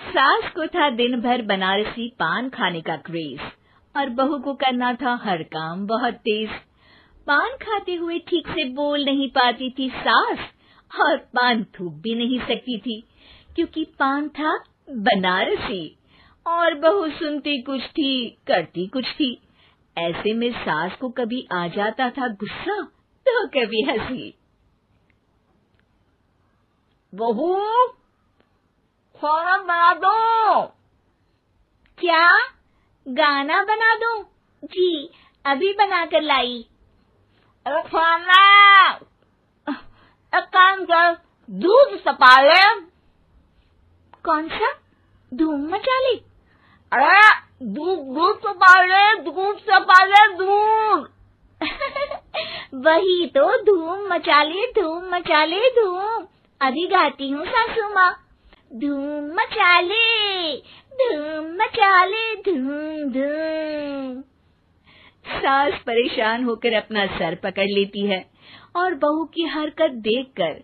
सास को था दिन भर बनारसी पान खाने का क्रेज और बहू को करना था हर काम बहुत तेज। पान खाते हुए ठीक से बोल नहीं पाती थी सास और पान थूक भी नहीं सकती थी क्योंकि पान था बनारसी और बहू सुनती कुछ थी करती कुछ थी। ऐसे में सास को कभी आ जाता था गुस्सा तो कभी हंसी। बहू, खाना बना दो। क्या गाना बना दूं? जी अभी बना कर लाई। अरे खाना, एक काम कर, दूध सपा ले। कौन सा? धूम मचा ली? अरे दूध सपा ले, दूध सपा ले, दूध। वही तो, धूम मचा ले, धूम मचा ले, धूम। अभी गाती हूँ सासू माँ। धूम मचा ले, धूम मचा ले, धूम धूम। सास परेशान होकर अपना सर पकड़ लेती है और बहू की हरकत देखकर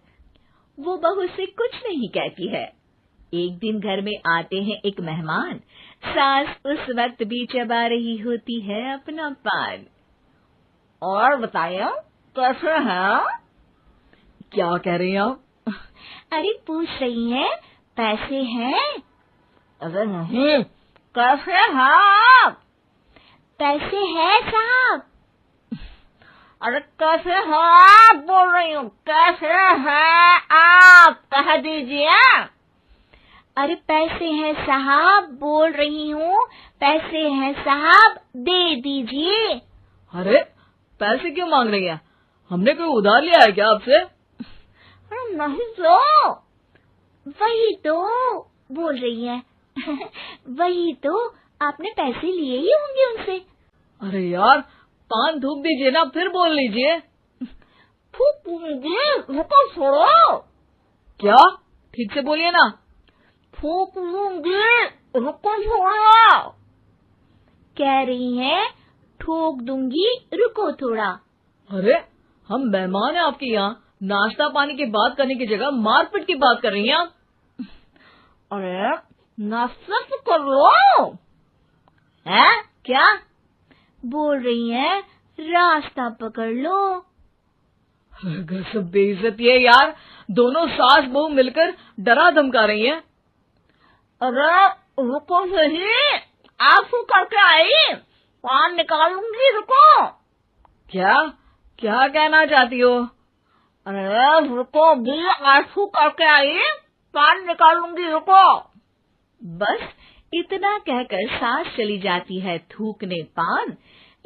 वो बहू से कुछ नहीं कहती है। एक दिन घर में आते हैं एक मेहमान। सास उस वक्त भी चबा रही होती है अपना पान। और बताइए कैसे हैं? क्या कह रही हैं आप? अरे पूछ रही हैं पैसे हैं? अरे नहीं, कैसे हैं आप? पैसे हैं साहब। अरे कैसे हैं आप बोल रही हूँ, कैसे हैं आप कह दीजिए। अरे पैसे हैं साहब बोल रही हूँ, पैसे हैं साहब दे दीजिए। अरे पैसे क्यों मांग रही हैं? हमने कोई उधार लिया है क्या आपसे? अरे नहीं तो। वही तो बोल रही है। वही तो, आपने पैसे लिए ही होंगे उनसे। अरे यार पान थूक दीजिए ना, फिर बोल लीजिए। थूक दीजिए, रुको छोड़ो। क्या? ठीक से बोलिए ना। थूक दूंगी, रुको छोड़ो। कह रही हैं ठोक दूंगी, रुको थोड़ा। अरे हम मेहमान हैं आपके यहाँ, नाश्ता पानी की बात करने की जगह मारपीट की बात कर रही हैं आप। अरे नाश्ता तो कर लो। है क्या बोल रही हैं? रास्ता पकड़ लो। गजब बेइज्जती है यार, दोनों सास बहू मिलकर डरा धमका रही हैं। अरे रुको सही, आंसू करके आई, पान निकालूंगी, रुको। क्या क्या कहना चाहती हो? अरे रुको भी, आंसू करके आई, पान निकालूंगी, रुको। बस इतना कहकर सास चली जाती है थूकने पान,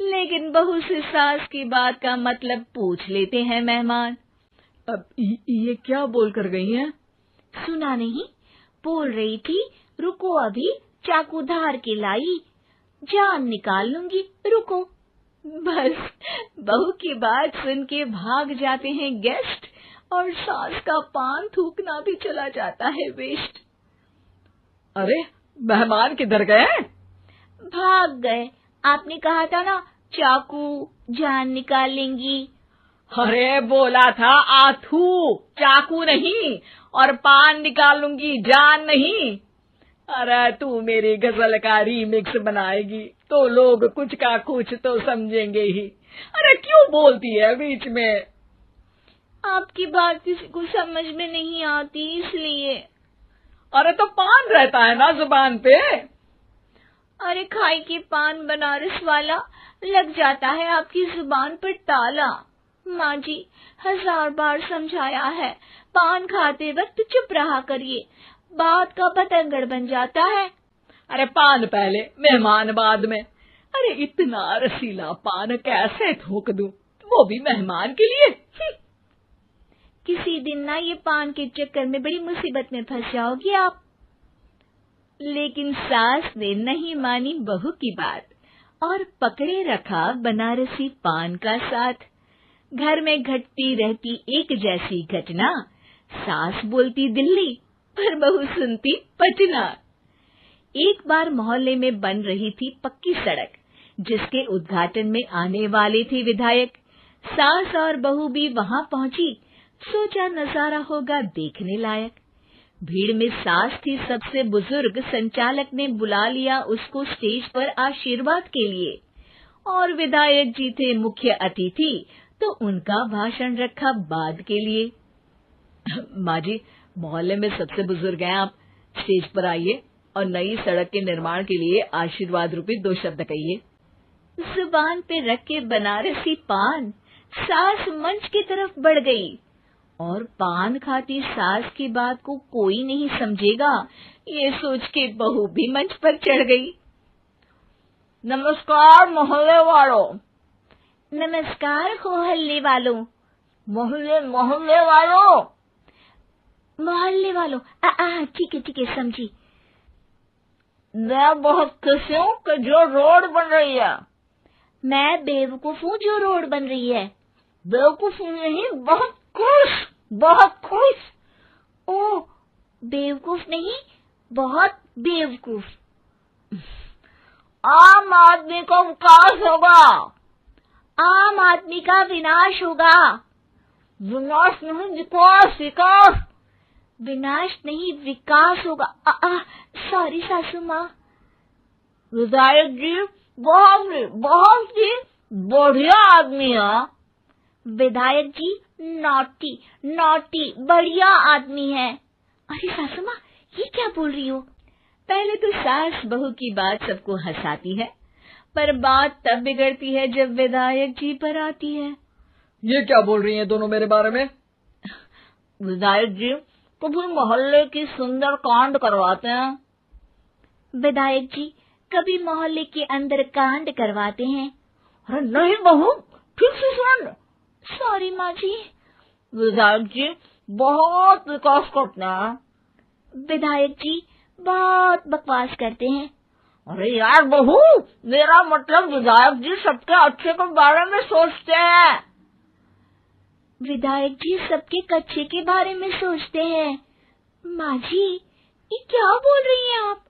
लेकिन बहू से सास की बात का मतलब पूछ लेते हैं मेहमान। अब ये क्या बोल कर गई हैं? सुना नहीं? बोल रही थी रुको अभी चाकू धार के लाई, जान निकाल लूंगी, रुको। बस बहू की बात सुन के भाग जाते हैं गेस्ट और सास का पान थूकना भी चला जाता है वेस्ट। अरे मेहमान किधर गए? भाग गए। आपने कहा था ना चाकू जान निकाल लेंगी। अरे बोला था आथू, चाकू नहीं, और पान निकाल लूंगी, जान नहीं। अरे तू मेरी गजल का रीमिक्स बनाएगी तो लोग कुछ का कुछ तो समझेंगे ही। अरे क्यों बोलती है बीच में? आपकी बात किसी को समझ में नहीं आती इसलिए। अरे तो पान रहता है ना जुबान पे। अरे खाई के पान बनारस वाला, लग जाता है आपकी जुबान पर ताला। माँ जी 1000 बार समझाया है, पान खाते वक्त चुप रहा करिए, बात का बतंगड़ बन जाता है। अरे पान पहले मेहमान बाद में। अरे इतना रसीला पान कैसे थूक दूं, वो भी मेहमान के लिए। किसी दिन ना ये पान के चक्कर में बड़ी मुसीबत में फंस जाओगी आप। लेकिन सास ने नहीं मानी बहू की बात और पकड़े रखा बनारसी पान का साथ। घर में घटती रहती एक जैसी घटना, सास बोलती दिल्ली पर बहू सुनती पटना। एक बार मोहल्ले में बन रही थी पक्की सड़क, जिसके उद्घाटन में आने वाले थे विधायक। सास और बहू भी वहां पहुंची, सोचा नजारा होगा देखने लायक। भीड़ में सास थी सबसे बुजुर्ग। संचालक ने बुला लिया उसको स्टेज पर आशीर्वाद के लिए, और विधायक जी थे मुख्य अतिथि, तो उनका भाषण रखा बाद के लिए। माँ जी, मोहल्ले में सबसे बुजुर्ग हैं आप, स्टेज पर आइए और नई सड़क के निर्माण के लिए आशीर्वाद रूपी 2 शब्द कहिए। जुबान पे रख के बनारसी पान सास मंच की तरफ बढ़ गई, और पान खाती सास की बात को कोई नहीं समझेगा, ये सोच के बहू भी मंच पर चढ़ गई। नमस्कार मोहल्ले वालों। नमस्कार मोहल्ले वालों। मोहल्ले वालों। मोहल्ले वालों, ठीक है समझी। मैं बहुत खुश हूँ कि जो रोड बन रही है। मैं बेवकूफ हूँ जो रोड बन रही है। बेवकूफ नहीं, बहुत खुश। ओह, बेवकूफ नहीं, बहुत बेवकूफ। आम आदमी का विकास होगा। आम आदमी का विनाश होगा। विनाश नहीं, विकास। विनाश नहीं, विकास होगा। सॉरी सासू माँ। विधायक जी बहुत ही बढ़िया आदमी है। विधायक जी नॉटी बढ़िया आदमी है। अरे सासू माँ, ये क्या बोल रही हो? पहले तो सास बहू की बात सबको हंसाती है, पर बात तब बिगड़ती है जब विधायक जी पर आती है। ये क्या बोल रही हैं दोनों मेरे बारे में? विधायक जी कभी मोहल्ले की सुंदर कांड करवाते हैं। विधायक जी कभी मोहल्ले के अंदर कांड करवाते हैं। अरे नहीं बहू, ठीक से सुन। सॉरी माँ जी। विधायक जी बहुत विकास करते हैं। विधायक जी बहुत बकवास करते हैं। अरे यार बहू, मेरा मतलब विधायक जी सबके अच्छे के बारे में सोचते हैं। विधायक जी सबके कच्चे के बारे में सोचते हैं। माँ जी, ये क्या बोल रही हैं आप?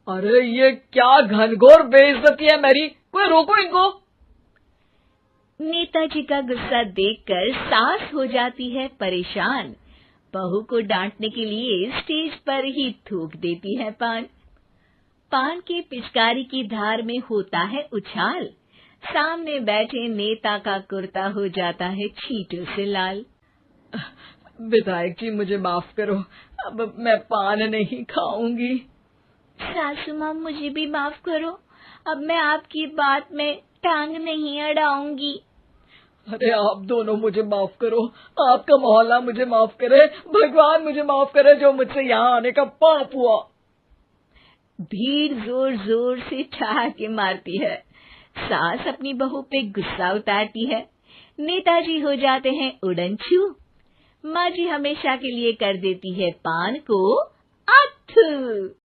अरे ये क्या घनघोर बेइज्जती है मेरी, कोई रोको इनको। नेताजी का गुस्सा देखकर सास हो जाती है परेशान। बहू को डांटने के लिए स्टेज पर ही थूक देती है पान के पिचकारी की धार में होता है उछाल। सामने बैठे नेता का कुर्ता हो जाता है छींटों से लाल। विधायक जी मुझे माफ करो, अब मैं पान नहीं खाऊंगी। सासू माँ मुझे भी माफ करो, अब मैं आपकी बात में टांग नहीं अड़ाऊंगी। अरे आप दोनों मुझे माफ करो, आपका मोहल्ला मुझे माफ करे, भगवान मुझे माफ करे जो मुझसे यहाँ आने का पाप हुआ। भीड़ जोर जोर से ठहाके मारती है। सास अपनी बहू पे गुस्सा उतारती है। नेताजी हो जाते हैं उड़नछू। माँ जी हमेशा के लिए कर देती है पान को अथू।